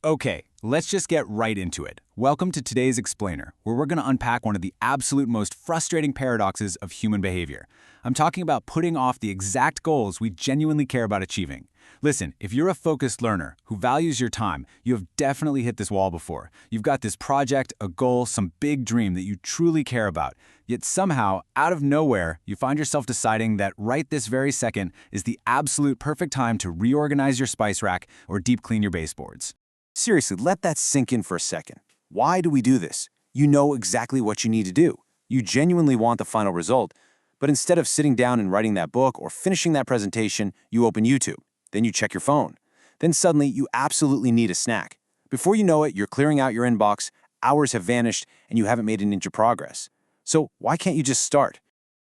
Okay, let's just get right into it. Welcome to today's Explainer, where we're going to unpack one of the absolute most frustrating paradoxes of human behavior. I'm talking about putting off the exact goals we genuinely care about achieving. Listen, if you're a focused learner who values your time, you have definitely hit this wall before. You've got this project, a goal, some big dream that you truly care about. Yet somehow, out of nowhere, you find yourself deciding that right this very second is the absolute perfect time to reorganize your spice rack or deep clean your baseboards. Seriously, let that sink in for a second. Why do we do this? You know exactly what you need to do. You genuinely want the final result, but instead of sitting down and writing that book or finishing that presentation, you open YouTube. Then you check your phone. Then suddenly you absolutely need a snack. Before you know it, you're clearing out your inbox, hours have vanished, and you haven't made an inch of progress. So why can't you just start?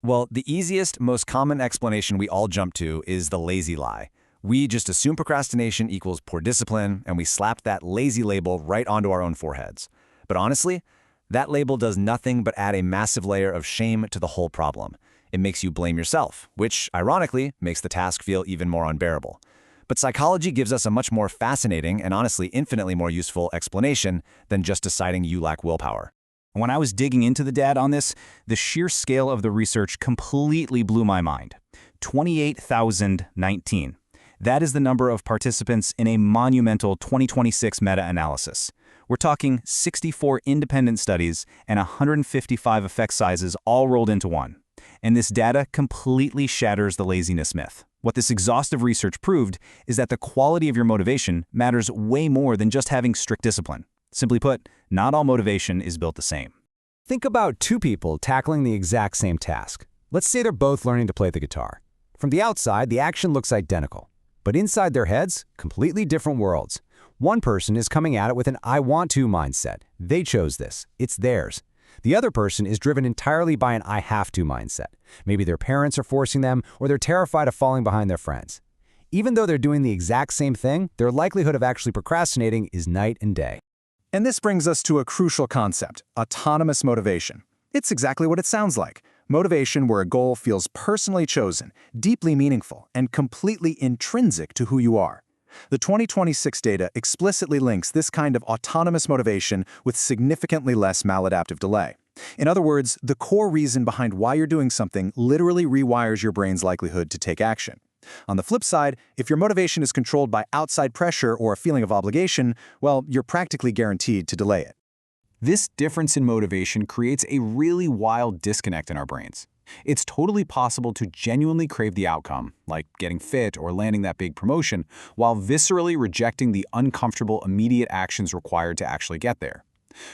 Well, the easiest, most common explanation we all jump to is the lazy lie. We just assume procrastination equals poor discipline, and we slap that lazy label right onto our own foreheads. But honestly, that label does nothing but add a massive layer of shame to the whole problem. It makes you blame yourself, which, ironically, makes the task feel even more unbearable. But psychology gives us a much more fascinating and honestly infinitely more useful explanation than just deciding you lack willpower. When I was digging into the data on this, the sheer scale of the research completely blew my mind. 28,019. That is the number of participants in a monumental 2026 meta-analysis. We're talking 64 independent studies and 155 effect sizes all rolled into one. And this data completely shatters the laziness myth. What this exhaustive research proved is that the quality of your motivation matters way more than just having strict discipline. Simply put, not all motivation is built the same. Think about two people tackling the exact same task. Let's say they're both learning to play the guitar. From the outside, the action looks identical. But inside their heads, completely different worlds. One person is coming at it with an I want to mindset. They chose this. It's theirs. The other person is driven entirely by an I have to mindset. Maybe their parents are forcing them, or they're terrified of falling behind their friends. Even though they're doing the exact same thing, their likelihood of actually procrastinating is night and day. And this brings us to a crucial concept, autonomous motivation. It's exactly what it sounds like. Motivation where a goal feels personally chosen, deeply meaningful, and completely intrinsic to who you are. The 2026 data explicitly links this kind of autonomous motivation with significantly less maladaptive delay. In other words, the core reason behind why you're doing something literally rewires your brain's likelihood to take action. On the flip side, if your motivation is controlled by outside pressure or a feeling of obligation, well, you're practically guaranteed to delay it. This difference in motivation creates a really wild disconnect in our brains. It's totally possible to genuinely crave the outcome, like getting fit or landing that big promotion, while viscerally rejecting the uncomfortable immediate actions required to actually get there.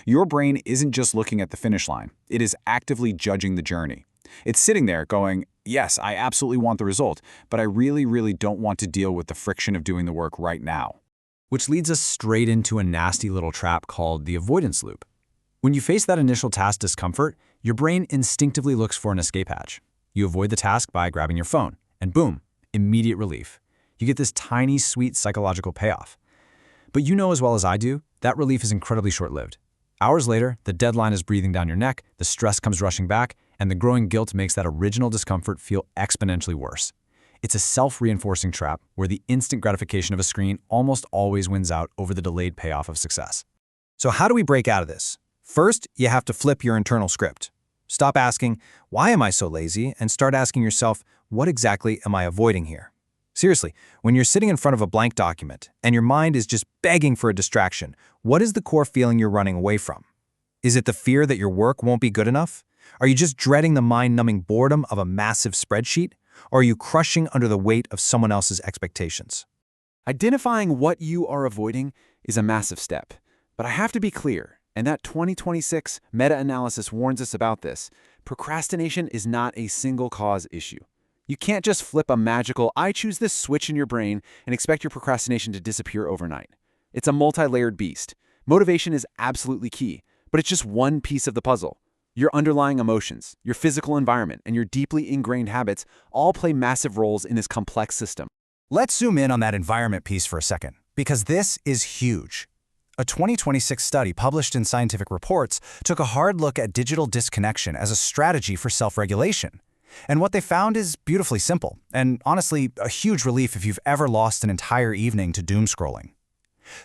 Your brain isn't just looking at the finish line, it is actively judging the journey. It's sitting there going, yes, I absolutely want the result, but I really don't want to deal with the friction of doing the work right now. Which leads us straight into a nasty little trap called the avoidance loop. When you face that initial task discomfort, your brain instinctively looks for an escape hatch. You avoid the task by grabbing your phone, and boom, immediate relief. You get this tiny, sweet psychological payoff. But you know as well as I do, that relief is incredibly short-lived. Hours later, the deadline is breathing down your neck, the stress comes rushing back, and the growing guilt makes that original discomfort feel exponentially worse. It's a self-reinforcing trap where the instant gratification of a screen almost always wins out over the delayed payoff of success. So how do we break out of this? First, you have to flip your internal script. Stop asking, why am I so lazy? And start asking yourself, what exactly am I avoiding here? Seriously, when you're sitting in front of a blank document and your mind is just begging for a distraction, what is the core feeling you're running away from? Is it the fear that your work won't be good enough? Are you just dreading the mind-numbing boredom of a massive spreadsheet? Or are you crushing under the weight of someone else's expectations? Identifying what you are avoiding is a massive step. But I have to be clear, and that 2026 meta-analysis warns us about this. Procrastination is not a single cause issue. You can't just flip a magical I choose this switch in your brain and expect your procrastination to disappear overnight. It's a multi-layered beast. Motivation is absolutely key, but it's just one piece of the puzzle. Your underlying emotions, your physical environment, and your deeply ingrained habits all play massive roles in this complex system. Let's zoom in on that environment piece for a second, because this is huge. A 2026 study published in Scientific Reports took a hard look at digital disconnection as a strategy for self-regulation. And what they found is beautifully simple, and honestly, a huge relief if you've ever lost an entire evening to doom scrolling.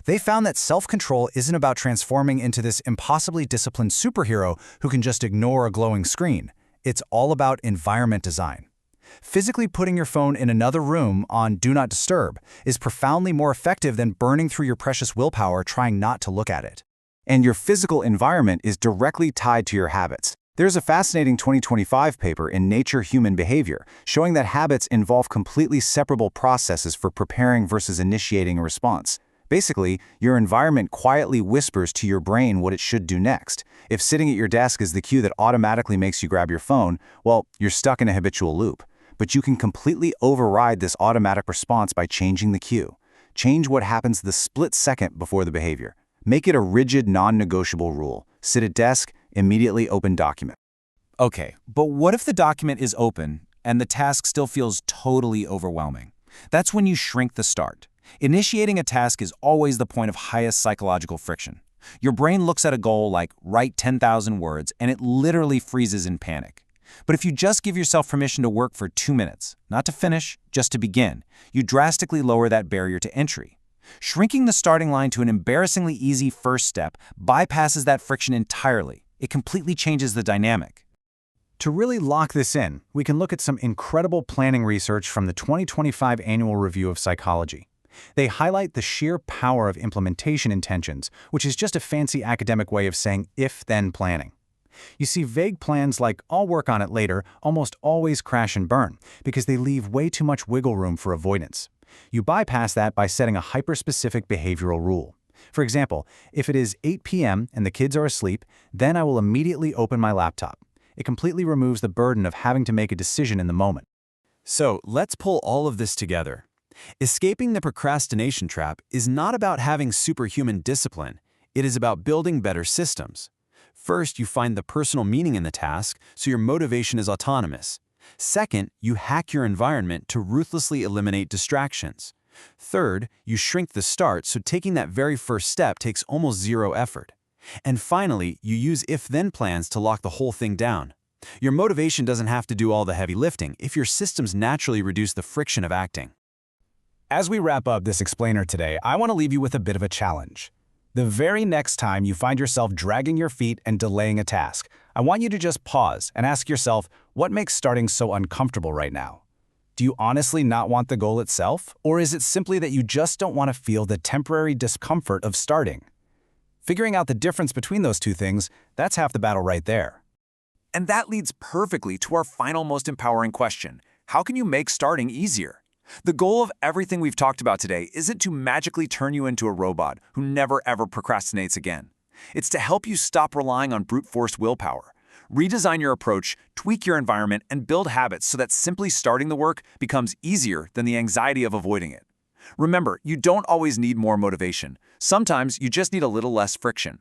They found that self-control isn't about transforming into this impossibly disciplined superhero who can just ignore a glowing screen. It's all about environment design. Physically putting your phone in another room on Do Not Disturb is profoundly more effective than burning through your precious willpower trying not to look at it. And your physical environment is directly tied to your habits. There's a fascinating 2025 paper in Nature Human Behavior showing that habits involve completely separable processes for preparing versus initiating a response. Basically, your environment quietly whispers to your brain what it should do next. If sitting at your desk is the cue that automatically makes you grab your phone, well, you're stuck in a habitual loop. But you can completely override this automatic response by changing the cue. Change what happens the split second before the behavior. Make it a rigid, non-negotiable rule. Sit at desk, immediately open document. Okay, but what if the document is open and the task still feels totally overwhelming? That's when you shrink the start. Initiating a task is always the point of highest psychological friction. Your brain looks at a goal like write 10,000 words and it literally freezes in panic. But if you just give yourself permission to work for 2 minutes, not to finish, just to begin, you drastically lower that barrier to entry. Shrinking the starting line to an embarrassingly easy first step bypasses that friction entirely. It completely changes the dynamic. To really lock this in, we can look at some incredible planning research from the 2025 Annual Review of Psychology. They highlight the sheer power of implementation intentions, which is just a fancy academic way of saying if-then planning. You see, vague plans like I'll work on it later almost always crash and burn because they leave way too much wiggle room for avoidance. You bypass that by setting a hyper-specific behavioral rule. For example, if it is 8 p.m. and the kids are asleep, then I will immediately open my laptop. It completely removes the burden of having to make a decision in the moment. So let's pull all of this together. Escaping the procrastination trap is not about having superhuman discipline. It is about building better systems. First, you find the personal meaning in the task, so your motivation is autonomous. Second, you hack your environment to ruthlessly eliminate distractions. Third, you shrink the start, so taking that very first step takes almost zero effort. And finally, you use if-then plans to lock the whole thing down. Your motivation doesn't have to do all the heavy lifting if your systems naturally reduce the friction of acting. As we wrap up this explainer today, I want to leave you with a bit of a challenge. The very next time you find yourself dragging your feet and delaying a task, I want you to just pause and ask yourself, what makes starting so uncomfortable right now? Do you honestly not want the goal itself, or is it simply that you just don't want to feel the temporary discomfort of starting? Figuring out the difference between those two things, that's half the battle right there. And that leads perfectly to our final most empowering question. How can you make starting easier? The goal of everything we've talked about today isn't to magically turn you into a robot who never ever procrastinates again. It's to help you stop relying on brute force willpower. Redesign your approach, tweak your environment, and build habits so that simply starting the work becomes easier than the anxiety of avoiding it. Remember, you don't always need more motivation. Sometimes you just need a little less friction.